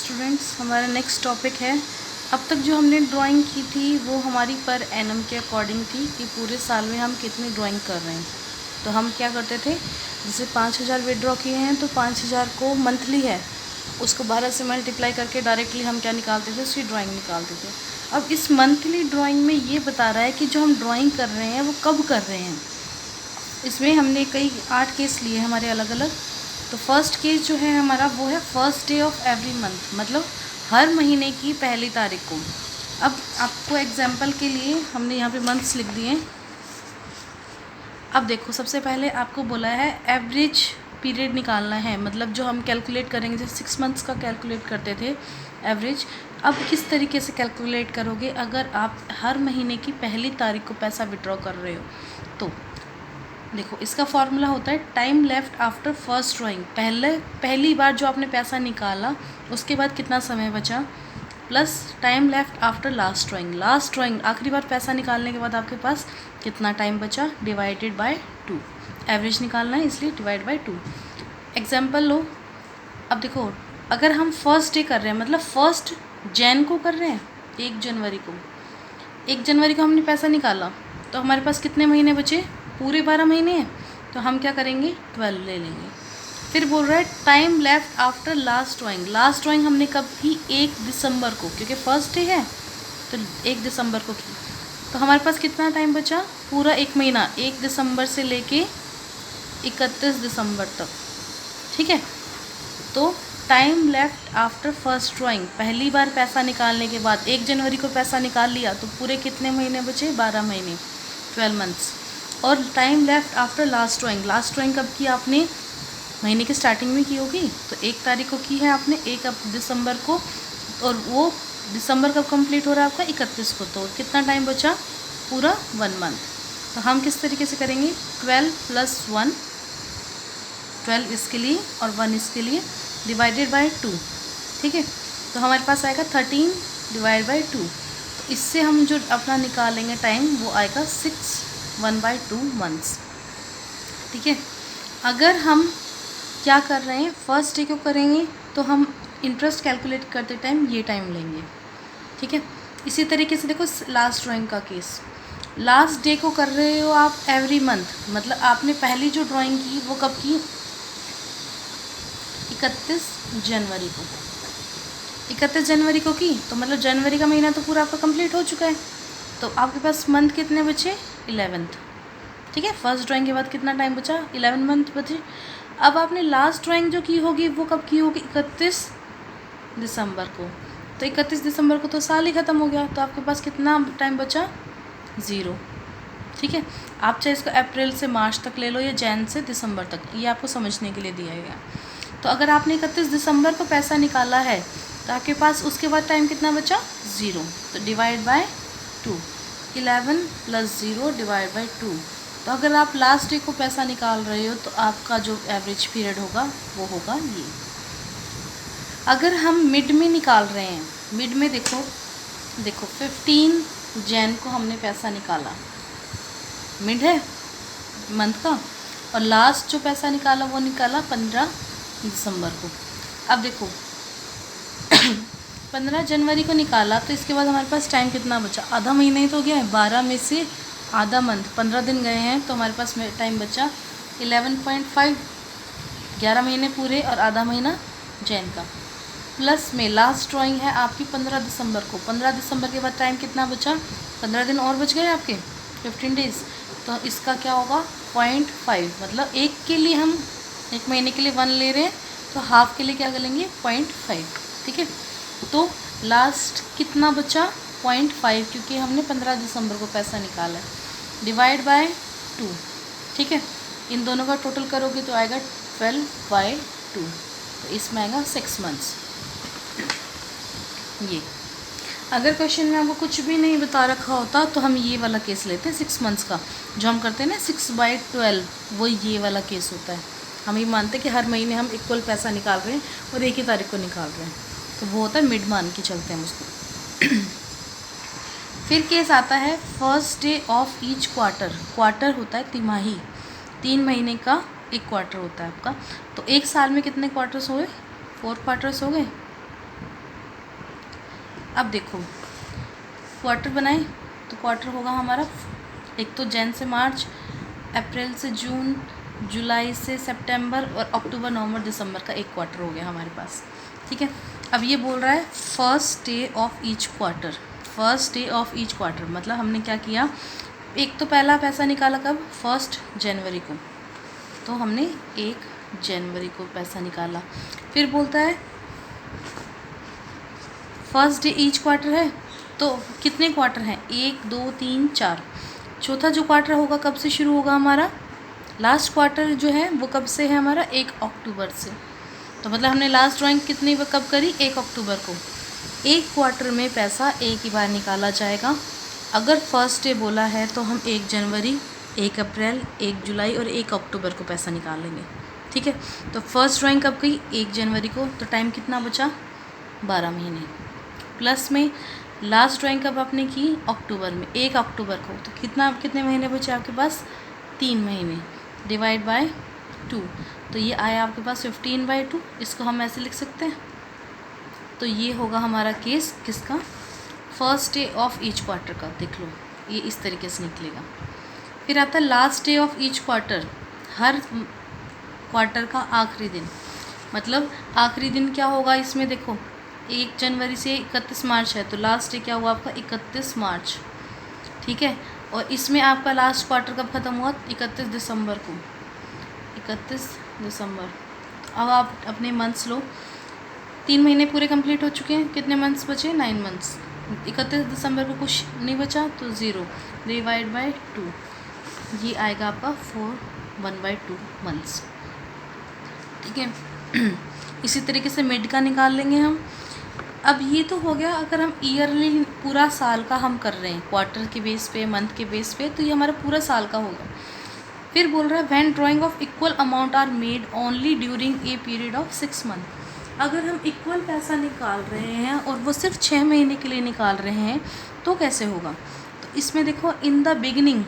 Students, हमारा next topic है। अब तक जो हमने ड्राइंग की थी वो हमारी पर एनम के अकॉर्डिंग थी कि पूरे साल में हम कितनी ड्राइंग कर रहे हैं। तो हम क्या करते थे, जैसे 5000 विड्रॉ किए हैं तो 5000 को मंथली है, उसको 12 से मल्टीप्लाई करके डायरेक्टली हम क्या निकालते थे, उसकी ड्राइंग निकालते थे। अब इस मंथली ड्राइंग में ये बता रहा है कि जो हम ड्राइंग कर रहे हैं वो कब कर रहे हैं। इसमें हमने कई 8 केस लिए हमारे अलग अलग। तो फर्स्ट केस जो है हमारा वो है first day of every month, मतलब हर महीने की पहली तारीख को। अब आपको एग्जांपल के लिए हमने यहाँ पे मंथ्स लिख दिए हैं। अब देखो, सबसे पहले आपको बोला है एवरेज पीरियड निकालना है, मतलब जो हम कैलकुलेट करेंगे, जैसे 6 मंथ्स का कैलकुलेट करते थे एवरेज। अब किस तरीके से कैलकुलेट करोगे, अगर आप हर महीने की पहली तारीख को पैसा विड्रॉ कर रहे हो तो देखो, इसका फॉर्मूला होता है time left after first drawing. पहली बार जो आपने पैसा निकाला उसके बाद कितना समय बचा, plus time left after last drawing. Last drawing आखिरी बार पैसा निकालने के बाद आपके पास कितना टाइम बचा, डिवाइडेड बाय 2। एवरेज निकालना है इसलिए डिवाइड बाय 2। एग्जाम्पल लो। अब देखो, अगर हम फर्स्ट डे कर रहे हैं, मतलब फर्स्ट जैन को कर रहे हैं, 1 जनवरी को, 1 जनवरी को हमने पैसा निकाला तो हमारे पास कितने महीने बचे, पूरे 12 महीने हैं। तो हम क्या करेंगे, 12 ले लेंगे। फिर बोल रहा है time left after last drawing. Last drawing हमने कब की, 1 दिसंबर को, क्योंकि फर्स्ट डे है तो 1 दिसंबर को की। तो हमारे पास कितना टाइम बचा, पूरा 1 महीना, 1 दिसंबर से लेके 31 दिसंबर तक। ठीक है, तो time left after first drawing, पहली बार पैसा निकालने के बाद 1 जनवरी को पैसा निकाल लिया तो पूरे कितने महीने बचे, 12 महीने, 12 मंथ्स। और time left after last drawing, last drawing कब की आपने, महीने की स्टार्टिंग में की होगी, तो 1 तारीख को की है आपने, 1 दिसंबर को, और वो दिसंबर कब कंप्लीट हो रहा है आपका, 31 को। तो कितना टाइम बचा, पूरा 1 मंथ। तो हम किस तरीके से करेंगे, 12 + 1, 12 इसके लिए और 1 इसके लिए, डिवाइडेड बाय 2। ठीक है, तो हमारे पास आएगा 13 डिवाइड बाय 2। तो इससे हम जो अपना निकालेंगे टाइम, वो आएगा 1/2 मंथ्स। ठीक है, अगर हम क्या कर रहे हैं, फर्स्ट डे को करेंगे तो हम इंटरेस्ट कैलकुलेट करते टाइम ये टाइम लेंगे। ठीक है, इसी तरीके से देखो लास्ट ड्राइंग का केस, लास्ट डे को कर रहे हो आप एवरी मंथ, मतलब आपने पहली जो ड्राइंग की वो कब की, 31 जनवरी को, 31 जनवरी को की, तो मतलब जनवरी का महीना तो पूरा आपका कंप्लीट हो चुका है। तो आपके पास मंथ कितने बचे, 11th। ठीक है, फर्स्ट ड्राइंग के बाद कितना टाइम बचा, 11 मंथ बचे। अब आपने लास्ट ड्राइंग जो की होगी वो कब की होगी, 31 दिसंबर को। तो 31 दिसंबर को तो साल ही ख़त्म हो गया, तो आपके पास कितना टाइम बचा, 0। ठीक है, आप चाहे इसको अप्रैल से मार्च तक ले लो या जैन से दिसंबर तक, ये आपको समझने के लिए दिया गया। तो अगर आपने 31 दिसंबर को पैसा निकाला है तो आपके पास उसके बाद टाइम कितना बचा, 0। तो डिवाइड बाय 2, 11 + 0 डिवाइड बाय 2। तो अगर आप लास्ट डे को पैसा निकाल रहे हो तो आपका जो एवरेज पीरियड होगा वो होगा ये। अगर हम मिड में निकाल रहे हैं, मिड में देखो 15 जैन को हमने पैसा निकाला, मिड है मंथ का, और लास्ट जो पैसा निकाला वो निकाला 15 दिसंबर को। अब देखो 15 जनवरी को निकाला तो इसके बाद हमारे पास टाइम कितना बचा, आधा महीना ही तो गया है, 12 में से आधा मंथ, 15 दिन गए हैं, तो हमारे पास टाइम बचा 11.5, 11 महीने पूरे और आधा महीना जैन का। प्लस में लास्ट ड्राइंग है आपकी 15 दिसंबर को, 15 दिसंबर के बाद टाइम कितना बचा, 15 दिन और बच गए आपके, 15 डेज़। तो इसका क्या होगा, 0.5, मतलब एक के लिए हम 1 महीने के लिए 1 ले रहे हैं, तो हाफ के लिए क्या करेंगे, 0.5। ठीक है, तो लास्ट कितना बचा, 0.5, क्योंकि हमने 15 दिसंबर को पैसा निकाला है, डिवाइड बाय 2। ठीक है, इन दोनों का टोटल करोगे तो आएगा 12/2, तो इसमें आएगा 6 मंथ्स। ये अगर क्वेश्चन में आपको कुछ भी नहीं बता रखा होता तो हम ये वाला केस लेते हैं 6 मंथ्स का, जो हम करते हैं ना 6/12, वो ये वाला केस होता है। हम ये मानते हैं कि हर महीने हम इक्वल पैसा निकाल रहे हैं और 1 ही तारीख को निकाल रहे हैं, तो वो होता है मिड मान के चलते हैं उसको। फिर केस आता है first day of each quarter. Quarter होता है तिमाही, 3 महीने का एक क्वार्टर होता है आपका। तो एक साल में कितने क्वार्टर्स हो गए, 4 क्वार्टर्स हो गए, अब देखो क्वार्टर बनाए तो क्वार्टर होगा हमारा, एक तो जन से मार्च, अप्रैल से जून, जुलाई से सितंबर और अक्टूबर नवंबर दिसंबर का एक क्वार्टर हो गया हमारे पास। ठीक है, अब ये बोल रहा है first day of each quarter. First day of each quarter मतलब हमने क्या किया, एक तो पहला पैसा निकाला कब, 1 जनवरी को, तो हमने 1 जनवरी को पैसा निकाला। फिर बोलता है फर्स्ट डे ईच क्वार्टर है, तो कितने क्वार्टर हैं, 1 2 3 4। चौथा जो क्वार्टर होगा कब से शुरू होगा हमारा, लास्ट क्वार्टर जो है वो कब से है हमारा, 1 अक्टूबर से। तो मतलब हमने लास्ट ड्राइंग कितनी कब करी, 1 अक्टूबर को। एक क्वार्टर में पैसा एक ही बार निकाला जाएगा। अगर फर्स्ट डे बोला है तो हम 1 जनवरी, 1 अप्रैल, 1 जुलाई और 1 अक्टूबर को पैसा निकाल लेंगे। ठीक है, तो फर्स्ट ड्राइंग कब गई, 1 जनवरी को, तो टाइम कितना बचा, 12 महीने। प्लस में लास्ट ड्राइंग कब आपने की, अक्टूबर में, 1 अक्टूबर को, तो कितने महीने बचे आपके पास, 3 महीने, डिवाइड बाय 2, तो ये आया आपके पास 15/2। इसको हम ऐसे लिख सकते हैं। तो ये होगा हमारा केस किसका, first day of each quarter का। देख लो ये इस तरीके से निकलेगा। फिर आता है last day of each quarter, her quarter का आखिरी दिन। मतलब आखिरी दिन क्या होगा इसमें, देखो 1 जनवरी से 31 मार्च है, तो लास्ट डे क्या हुआ आपका, 31 मार्च। ठीक है, और इसमें आपका लास्ट क्वार्टर कब ख़त्म हुआ, 31 दिसंबर को, 31 दिसंबर। अब आप अपने मंथ्स लो, 3 महीने पूरे कंप्लीट हो चुके हैं, कितने मंथ्स बचे, 9 मंथ्स। 31 दिसंबर को कुछ नहीं बचा तो 0, डिवाइड बाय 2, ये आएगा आपका 1/2 मंथ्स। ठीक है, इसी तरीके से मिड का निकाल लेंगे हम। अब ये तो हो गया अगर हम ईयरली पूरा साल का हम कर रहे हैं, क्वार्टर के बेस पे, मंथ के बेस पे, तो ये हमारा पूरा साल का होगा। फिर बोल रहा है when drawing of equal amount are made only during a period of 6 month. अगर हम इक्वल पैसा निकाल रहे हैं और वो सिर्फ 6 महीने के लिए निकाल रहे हैं तो कैसे होगा। तो इसमें देखो इन द बिगिनिंग,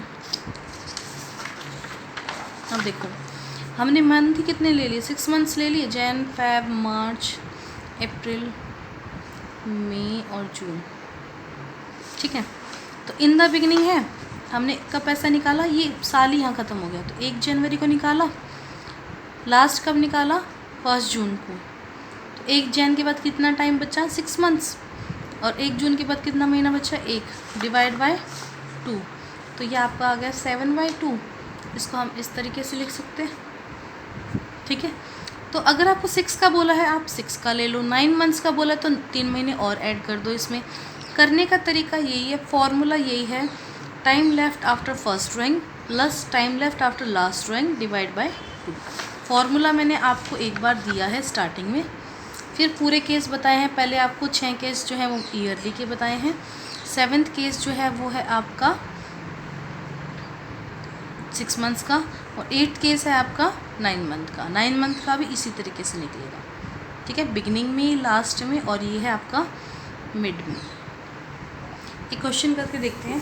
अब देखो हमने मंथ कितने ले लिए, 6 मंथ्स ले लिए, जैन, फेब, मार्च, अप्रैल, मई और जून। ठीक है, तो इन द बिगिनिंग है, हमने कब पैसा निकाला, ये साल ही यहाँ ख़त्म हो गया, तो 1 जनवरी को निकाला। लास्ट कब निकाला, 1 जून को। तो 1 जैन के बाद कितना टाइम बचा, 6 मंथ्स, और 1 जून के बाद कितना महीना बचा, 1, डिवाइड बाय 2, तो ये आपका आ गया 7/2। इसको हम इस तरीके से लिख सकते हैं। ठीक है, तो अगर आपको 6 का बोला है आप 6 का ले लो, 9 मंथ्स का बोला तो 3 महीने और ऐड कर दो। इसमें करने का तरीका यही है, फॉर्मूला यही है, time left after first drawing plus time left after last drawing divide by 2। Formula मैंने आपको एक बार दिया है स्टार्टिंग में, फिर पूरे केस बताए हैं। पहले आपको 6 केस जो है वो ईयरली के बताए हैं, 7th केस जो है वो है आपका 6 मंथ्स का, और 8th केस है आपका 9 मंथ का। 9 मंथ का भी इसी तरीके से निकलेगा। ठीक है, बिगिनिंग में, लास्ट में, और ये है आपका मिड में। एक क्वेश्चन करके देखते हैं।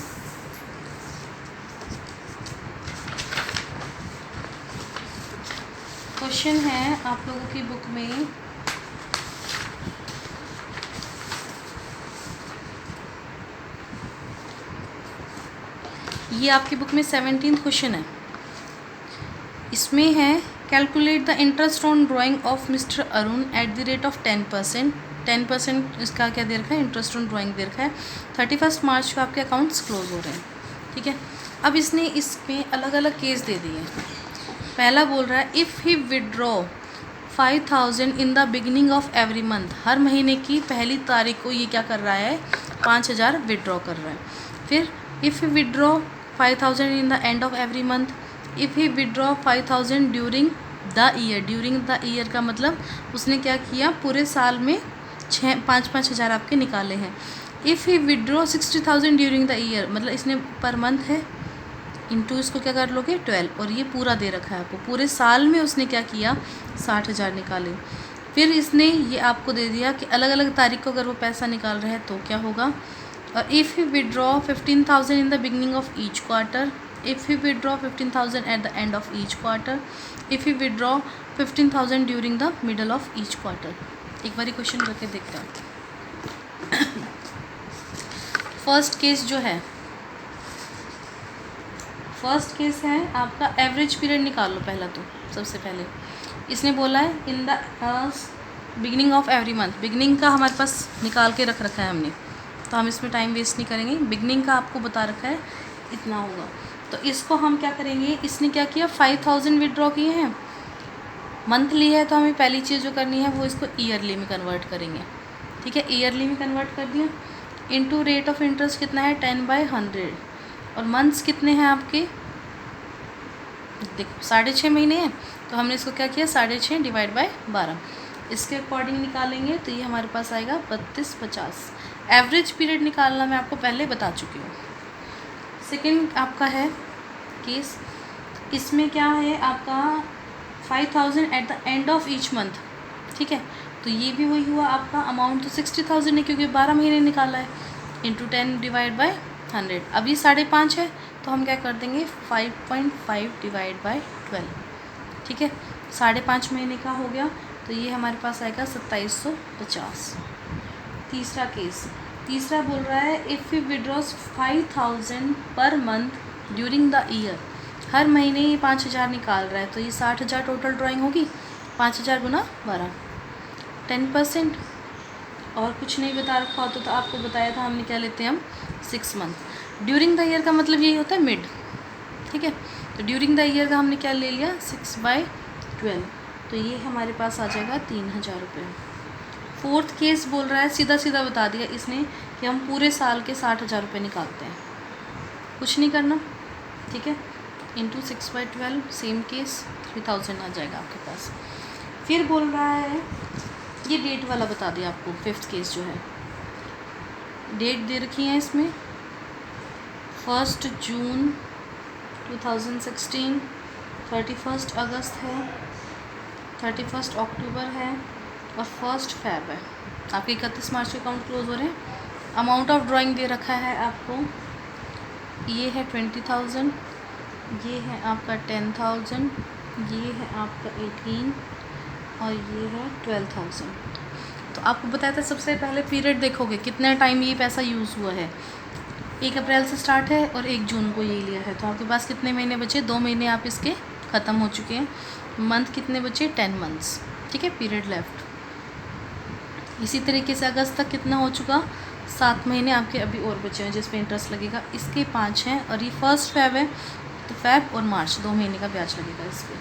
क्वेश्चन है आप लोगों की बुक में, ये आपकी बुक में 17th क्वेश्चन है। इसमें है calculate the interest on drying of mister Arun at the rate of 10%। 10% इसका क्या दे रखा है, इंटरेस्ट ऑन ड्राइंग दे रखा है। 31 मार्च को आपके अकाउंट्स क्लोज हो रहे हैं। ठीक है, अब इसने इसमें अलग अलग केस दे दिए हैं। पहला बोल रहा है if he withdraw 5000 in the beginning of every month, हर महीने की पहली तारीख को ये क्या कर रहा है, 5000 विड्रॉ कर रहा है। फिर if he withdraw 5000 in the end of every month, if he withdraw 5000 during the year. During the year का मतलब उसने क्या किया, पूरे साल में 5-5 हज़ार आपके निकाले हैं। If he withdraw 60,000 during the year, मतलब इसने पर मंथ है, इंटू इसको क्या कर लोगे 12, और ये पूरा दे रखा है आपको। पूरे साल में उसने क्या किया, 60,000 निकाले। फिर इसने ये आपको दे दिया कि अलग अलग तारीख को अगर वो पैसा निकाल रहा है तो क्या होगा। और if he withdraw 15,000 in the beginning of each quarter, if he withdraw 15,000 at the end of each quarter, if he withdraw 15,000 during the middle of each quarter. एक बार क्वेश्चन करके देखते हैं। फर्स्ट केस जो है, फर्स्ट केस है आपका average period निकाल लो पहला। तो सबसे पहले इसने बोला है इन the beginning of every month, beginning का हमारे पास निकाल के रख रखा है हमने, तो हम इसमें टाइम वेस्ट नहीं करेंगे। बिगिनिंग का आपको बता रखा है इतना होगा, तो इसको हम क्या करेंगे, इसने क्या किया 5000 विड्रॉ किए हैं, मंथली है, तो हमें पहली चीज़ जो करनी है वो इसको ईयरली में कन्वर्ट करेंगे। ठीक है, ईयरली में कन्वर्ट कर दिया। इनटू रेट ऑफ इंटरेस्ट कितना है 10/100, और मंथ्स कितने हैं आपके, देखो 6.5 महीने हैं, तो हमने इसको क्या किया 6.5 डिवाइड बाय 12, इसके अकॉर्डिंग निकालेंगे तो ये हमारे पास आएगा 3250। एवरेज पीरियड निकालना मैं आपको पहले बता चुकी हूँ। सेकेंड आपका है केस, इसमें क्या है आपका 5000 at the end of each month. ठीक है, तो ये भी वही हुआ आपका, अमाउंट तो 60,000 है क्योंकि 12 महीने निकाला है, इंटू 10 डिवाइड बाय 100। अभी 5.5 है तो हम क्या कर देंगे 5.5 डिवाइड बाय 12। ठीक है, 5.5 महीने का हो गया, तो ये हमारे पास आएगा 2750। तीसरा केस, तीसरा बोल रहा है if you withdraws 5000 per month during the year, हर महीने ये 5000 निकाल रहा है, तो ये 60,000 टोटल ड्राइंग होगी, 5000 गुना 12, 10%। और कुछ नहीं बता रखा होता तो आपको बताया था हमने क्या लेते हैं हम 6 मंथ। ड्यूरिंग द ईयर का मतलब यही होता है मिड। ठीक है, तो ड्यूरिंग द ईयर का हमने क्या ले लिया 6/12, तो ये हमारे पास आ जाएगा 3000 रुपये। फोर्थ केस बोल रहा है, सीधा सीधा बता दिया इसने कि हम पूरे साल के 60,000 रुपये निकालते हैं, कुछ नहीं करना। ठीक है, इंटू 6/12, सेम केस 3000 आ जाएगा आपके पास। फिर बोल रहा है, ये डेट वाला बता दिया आपको, फिफ्थ केस जो है, डेट दे रखी है इसमें 1 जून 2016, 31 अगस्त है, 31 अक्टूबर है, और 1 फेब है। आपके 31 मार्च के अकाउंट क्लोज हो रहे हैं। अमाउंट ऑफ ड्राइंग दे रखा है आपको, ये है 20,000, ये है आपका 10,000, ये है आपका 18, और ये है 12,000। तो आपको बताया था सबसे पहले पीरियड देखोगे कितना टाइम ये पैसा यूज़ हुआ है, 1 अप्रैल से स्टार्ट है और 1 जून को ये लिया है, तो आपके पास कितने महीने बचे, 2 महीने आप इसके ख़त्म हो चुके हैं। मंथ कितने बचे 10 मंथ्स। ठीक है, पीरियड लेफ्ट। इसी तरीके से अगस्त तक कितना हो चुका, 7 महीने आपके अभी और बचे हैं जिस पे इंटरेस्ट लगेगा, इसके 5 हैं, और ये 1 फेब है, तो फेब और मार्च 2 महीने का ब्याज लगेगा इस पर।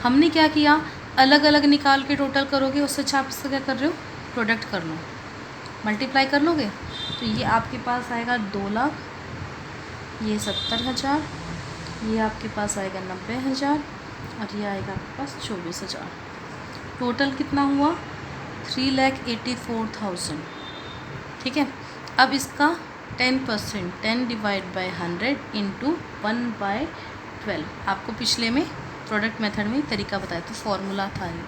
हमने क्या किया, अलग अलग निकाल के टोटल करोगे, उससे अच्छा आप इसका क्या कर रहे हो, प्रोडक्ट कर लो, मल्टीप्लाई कर लोगे, तो ये आपके पास आएगा 2 लाख, ये 70,000, ये आपके पास आएगा 90,000, और ये आएगा आपके पास 24,000। टोटल कितना हुआ 3,84,000। ठीक है, अब इसका 10%, 10 डिवाइड बाय 100 इंटू 1/12, आपको पिछले में प्रोडक्ट मेथड में तरीका बताया तो फॉर्मूला था ये।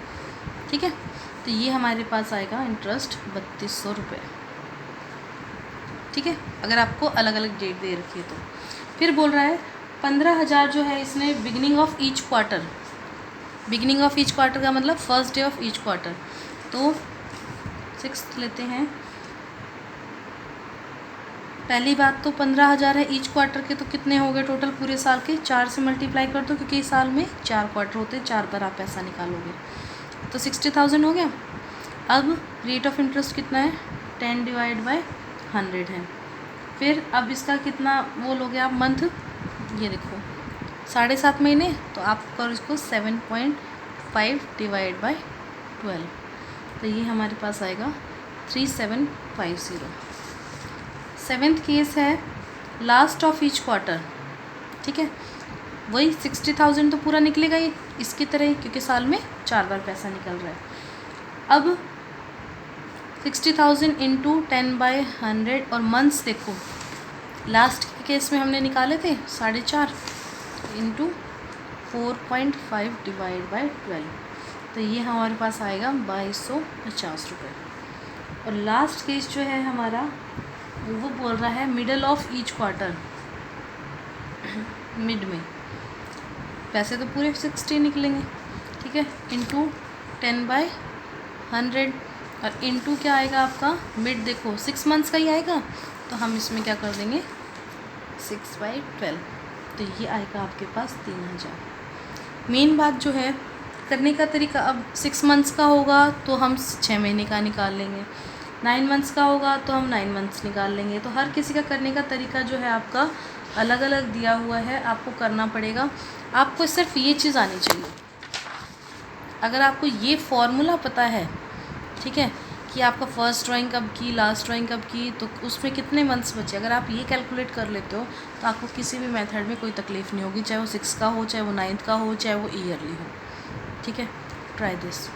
ठीक है, तो ये हमारे पास आएगा इंटरेस्ट 3200 रुपये। ठीक है, अगर आपको अलग अलग डेट दे रखी है तो। फिर बोल रहा है 15,000 जो है इसने beginning of each quarter, beginning of each quarter का मतलब first day of each quarter, तो 6 लेते हैं। पहली बात तो 15,000 है ईच क्वार्टर के, तो कितने हो गए टोटल पूरे साल के, 4 से मल्टीप्लाई कर दो क्योंकि इस साल में 4 क्वार्टर होते हैं, 4 पर आप पैसा निकालोगे, तो 60,000 हो गया। अब रेट ऑफ इंटरेस्ट कितना है 10 डिवाइड बाय 100 है। फिर अब इसका कितना वो लोगे आप मंथ, ये देखो 7.5 महीने, तो आप करो इसको 7.5 डिवाइड बाय 12, तो ये हमारे पास आएगा 3750। सेवेंथ केस है लास्ट ऑफ ईच क्वार्टर। ठीक है, वही 60,000 तो पूरा निकलेगा ही इसकी तरह ही, क्योंकि साल में 4 बार पैसा निकल रहा है। अब 60,000 इंटू 10/100, और मंथ्स देखो लास्ट के केस में हमने निकाले थे 4.5 इंटू 4.5 डिवाइड बाय 12, तो ये हमारे पास आएगा 2250 रुपये। और लास्ट केस जो है हमारा वो बोल रहा है middle of each quarter, mid में पैसे तो पूरे 60 निकलेंगे। ठीक है, इंटू 10/100, और इनटू क्या आएगा आपका मिड, देखो 6 मंथ्स का ही आएगा, तो हम इसमें क्या कर देंगे 6/12, तो ये आएगा आपके पास 3000। मेन बात जो है करने का तरीका, अब 6 मंथ्स का होगा तो हम 6 महीने का निकाल लेंगे, 9 मंथ्स का होगा तो हम 9 मंथ्स निकाल लेंगे। तो हर किसी का करने का तरीका जो है आपका अलग अलग दिया हुआ है, आपको करना पड़ेगा। आपको सिर्फ ये चीज़ आनी चाहिए, अगर आपको ये फॉर्मूला पता है, ठीक है, कि आपका फ़र्स्ट ड्राइंग कब की, लास्ट ड्राइंग कब की, तो उसमें कितने मंथ्स बचे, अगर आप ये कैलकुलेट कर लेते हो तो आपको किसी भी मेथड में कोई तकलीफ़ नहीं होगी, चाहे वो 6 का हो, चाहे वो 9th का हो, चाहे वो ईयरली हो। ठीक है, ट्राई दिस।